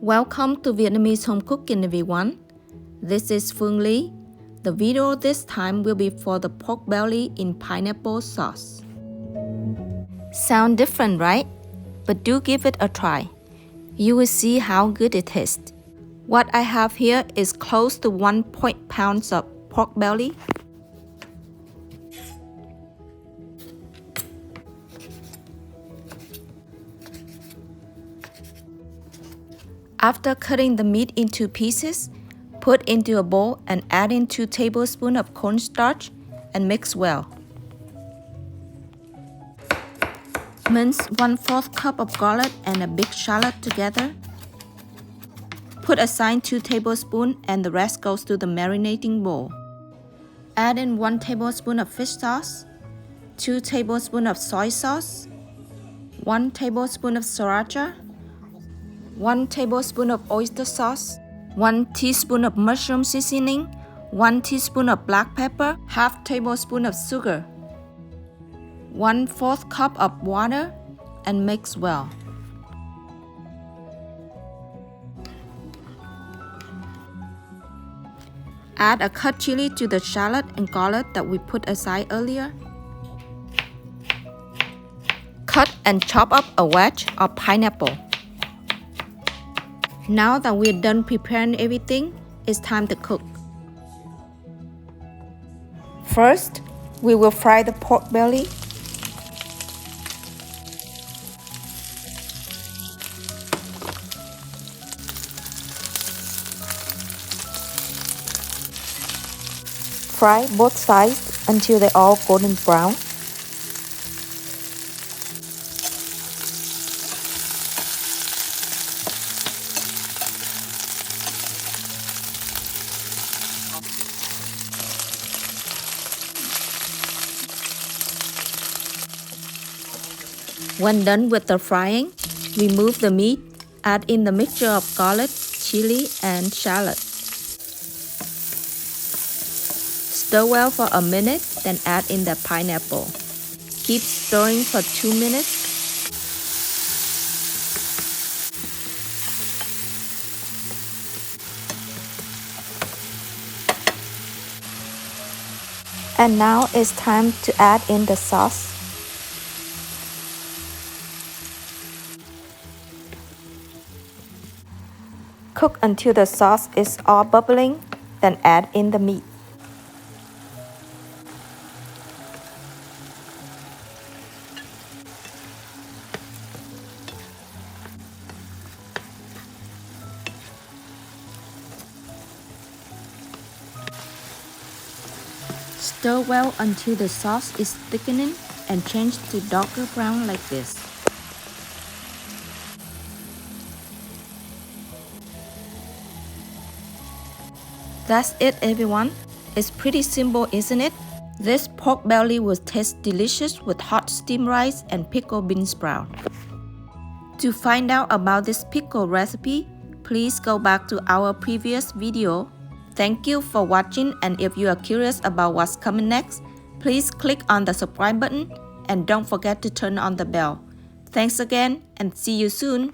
Welcome to Vietnamese Home Cooking, everyone. This is Phương Ly. The video this time will be for the pork belly in pineapple sauce. Sound different, right? But do give it a try. You will see how good it tastes. What I have here is close to 1 pound of pork belly. After cutting the meat into pieces, put into a bowl and add in 2 tablespoons of cornstarch and mix well. Mince 1/4 cup of garlic and a big shallot together. Put aside 2 tablespoons and the rest goes to the marinating bowl. Add in 1 tablespoon of fish sauce, 2 tablespoons of soy sauce, 1 tablespoon of sriracha, 1 tablespoon of oyster sauce, 1 teaspoon of mushroom seasoning, 1 teaspoon of black pepper, half tablespoon of sugar, 1/4 cup of water, and mix well. Add a cut chili to the shallot and garlic that we put aside earlier. Cut and chop up a wedge of pineapple. Now that we're done preparing everything, it's time to cook. First, we will fry the pork belly. Fry both sides until they're all golden brown. When done with the frying, remove the meat, add in the mixture of garlic, chili, and shallot. Stir well for a minute, then add in the pineapple. Keep stirring for 2 minutes. And now it's time to add in the sauce. Cook until the sauce is all bubbling, then add in the meat. Stir well until the sauce is thickening and change to darker brown like this. That's it, everyone. It's pretty simple, isn't it? This pork belly will taste delicious with hot steamed rice and pickled bean sprout. To find out about this pickle recipe, please go back to our previous video. Thank you for watching, and if you are curious about what's coming next, please click on the subscribe button and don't forget to turn on the bell. Thanks again and see you soon.